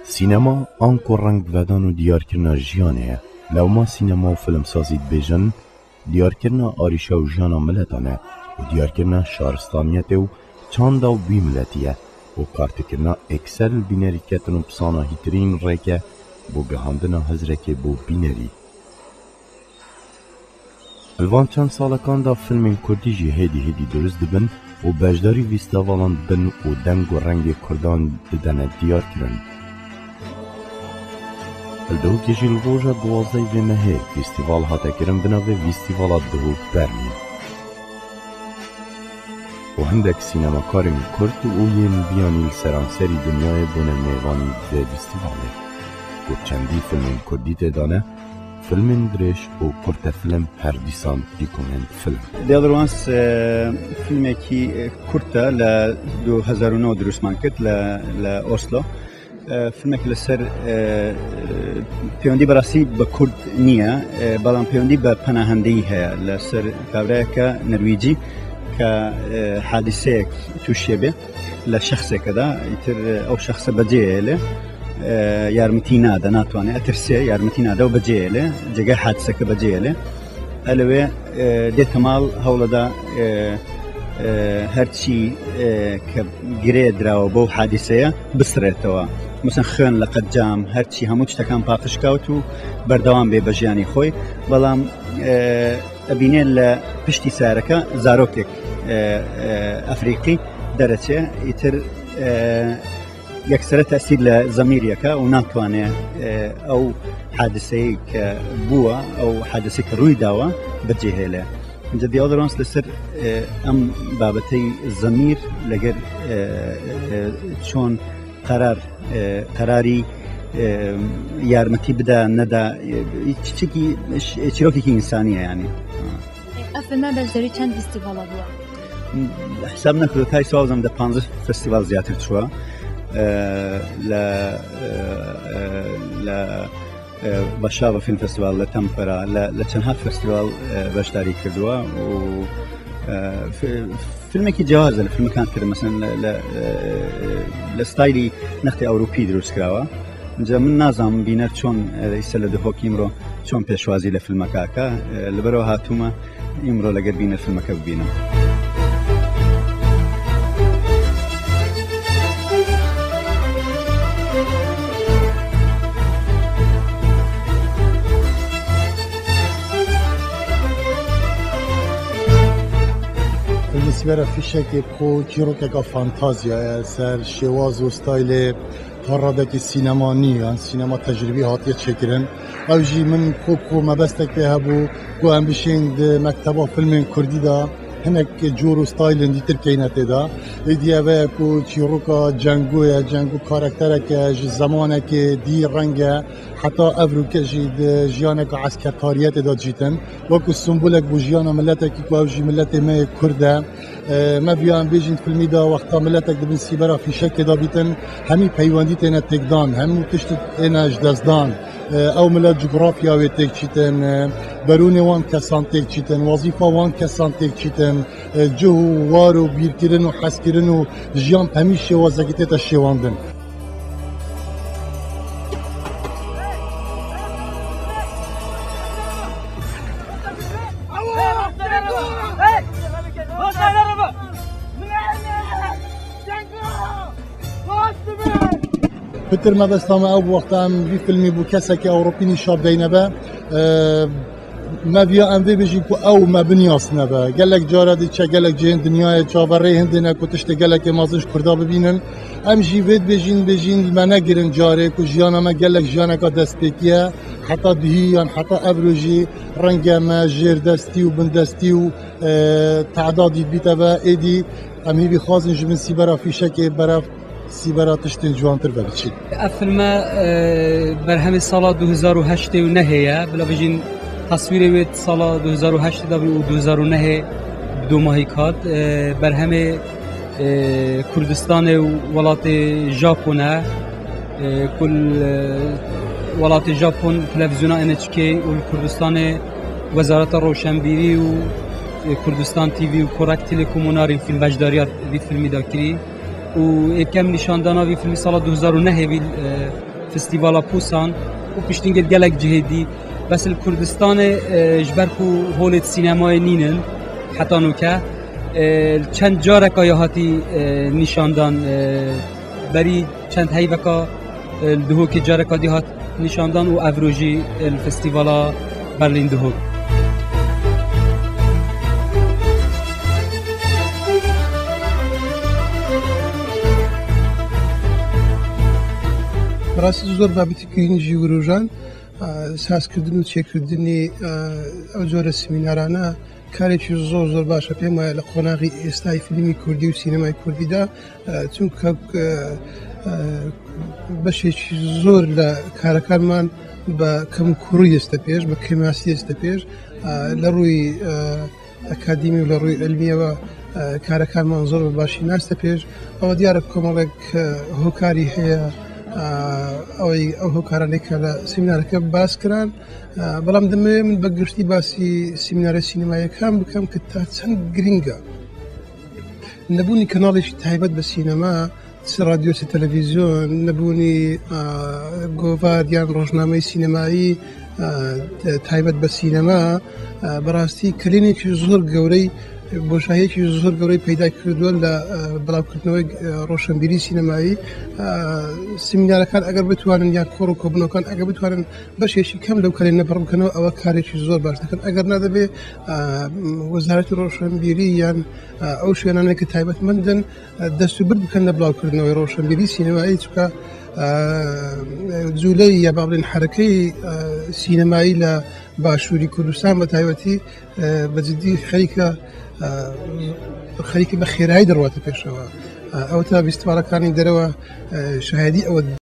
سینما آن کو رنگ ودان و دیارکرنا جیانه لو ما سینما و فیلم سازید بیجن دیارکرنا آریشا و جانا ملتانه و دیارکرنا شارستانیت و چاندا و بی ملتیه و کارتکرنا اکسر بینری کتن و پسانا هیترین ریکه بو گهاندنا هزرکه بو بینری. الوان چند سالکان دا فیلم کردی جی هیدی درست دبن و بجداری ویستاوالان دن و دنگ و رنگ کردان ددن دیار کرن. الدهو کشیل روژا 12 مهر فستیوال هاته کرن بناوه فستیوالا دهو برلین. و هندک سینماکارین کرد و ین بیانی سرانسری دنیای بونه میوانی ده فستیواله. و چندی فیلم کردی تدانه فیلم درش و کرد فیلم هر دیسان دیکومنت فیلم. The other ones فیلمی که کرده ل 2009 درست من کرد ل اوسلو. فیلمی که لسر پیوندی براسی با کرد نیه، بالام پیوندی با پناهندگی هست لسر کابرای که نرویجی که حادثه توشه به لشخص کدا یتر او شخص بجیله یارمتی ناده ناتوانه اترسه یارمتی ناده و بجیله جگه حادثه که بجیله الوه ده کمال هولدا هرچی که گرید راو بو حادثه بسرتوا مثلا خان لقد جام هرچی هموش تکان پاکش کاوتو بردوام به بجیانی خوی بالام ابینه ل پشتی سارکه زاروکک افریقی درچه یتر يكسر تأثير لضميرك وناتوانه أو حادثة كبوا أو حادثة كروي دوا بجهله. جدي أدرانس لسر أم بابتي الضمير لجر شون قراري يارمتي بدا ندا شيء شروكي إنسانية يعني. أفلام بجدري كان فستيفال أبوا. حسابنا كل هاي سوازم ده 15 فستيفال زيادة شوى. لا باشاوا فيلم فستيفال لتمبرا لتنها فستيفال باشداري كردوا و فيلم كي جواز الفيلم كان كده مثلا لستايلي نختي أوروبي دروس كراوا جا من نظام بينر شون يسأل ده حكيمرو شون بيشوازي لفيلم كاكا لبرو هاتوما يمرو لقد بين الفيلم كبينا. سیبر فیشه که کو چیرو که فانتازیا سر شواز و استایل هراده که سینما نیان سینما تجربی هاتیه چکرن اوجی من کو مبستک به هبو کو هم بشین مکتبا فیلم کردی دا هنک جور و ستایل اندی ترکینت دا ایدیه و کو چیرو که جنگو کارکتره که زمانه که دی رنگه حتی افرو که جیانه که عسکرکاریت دا جیتن و کو سنبولک بو جیانه ملته که کو اوجی ملت ما کرده ما بیان بیجین فیلمی دا وقتا ملتک دبن سیبرا فیشه که دا بیتن همی پیواندی تینا تکدان همی تشت اینا اجدازدان او ملت جغرافیا و تک چیتن برون وان کسان تک چیتن وظیفه وان کسان تک چیتن جو وارو بیرکرن و حسکرن و جیان همیشه وزگیت تا شواندن بتر ما بس تام أو وقت عم في فيلمي بوكاسك أوروبي نشاب دينبا ما بيا أم بيجي كو أو ما بنياس نبا قال لك جارة دي شا قال لك جين دنيا شابري هندنا كو تشت قال لك مازش كردا ببينن أم جيبت بيجين ما نجرن جاري كو جيانا ما قال لك جيانا كدستيكيا حتى دهيان حتى أبروجي رنجا ما جير دستي وبن دستي و تعدادي بيتبا إيدي أم هي بخازن جبن سيبرا في شكل برا سیبرا تشتین جوانتر بچید. فیلم برهم سال 2008 و نهیه بلا بجین تصویر وید سال 2008 و 2009 دو ماهی کات برهم کردستان و ولات ژاپن کل ولات ژاپن تلویزیون NHK و کردستان وزارت روشنبیری و کردستان تیوی و کورک تلکوموناری فیلم بجداریات وی فیلمی داکری و کم نشاندن وی فیلم سال 2009 وی فستیوالا پوسان و پشتینگل گلک جهدی بس الکردستان جبرکو هولت سینمای نینن حتی نوکه چند جارک آیاهاتی نشاندان بری چند هیوکا دهو که جارک آدیهات نشاندان و افروجی الفستیوالا برلین دهو ڕاستی زۆر بابەتی گرنگی وروژان سازکردن و چێکردنی ئەو جۆرە سمینارانە کارێکی زۆر زۆر باشە پێم وایە لە قۆناغی ئێستای فیلمی کوردی و سینەمای کوردیدا چونکە بەشێکی زۆر لە کارەکانمان بە کەم کوڕی ئێستا پێش بە کەماسی ئێستا پێش لە ڕووی ئەکادیمی و لە ڕووی ئەلمیەوە کارەکانمان زۆر بە باشی ناستە پێش ئەوە دیارە کۆمەڵێک هۆکاری هەیە ئەوەی ئەو هۆکارانێک کە لە سیمینارەکە باس کران بەڵام دەمەوێت من بە گشتی باسی سیمینارە سینەمایەکان بکەم کە تا چەند گرنگە نەبوونی کەناڵێکی تایبەت بە سینەما چ رادیۆ چ تەلەڤیزیۆن نەبوونی گۆڤار یان ڕۆژنامەی سینەمایی تایبەت بە سینەما بەڕاستی کلێنێکی زۆر گەورەی بۆشایەکی زۆر گەورەی پەیدا کردووە لە بڵاوکردنەوەی ڕۆشنبیری سینەمایی سیمینارەکان ئەگەر بتوانن یان کۆڕ و کۆبنەوەکان ئەگەر بتوانن بەشێکی کەم لەو کلێنە بڕ بکەنەوە ئەوە کارێکی زۆر باش دەکەن ئەگەر نادەبێ وەزارەتی ڕۆشنبیری یان ئەو شوێنانێک کە تایبەتمەندن دەست و برد بکەن لە بڵاوکردنەوەی ڕۆشنبیری سینەمایی چکە جوولەی یا با بڵێن حرەکەی سینەمایی لە باشووری کوردستان بە تایبەتی بەجددی خەریکە بە خێرایی دەڕواتە پێشەوە ئەو تا فیستیڤالەکانی دەرەوە شاهێدی ئەوە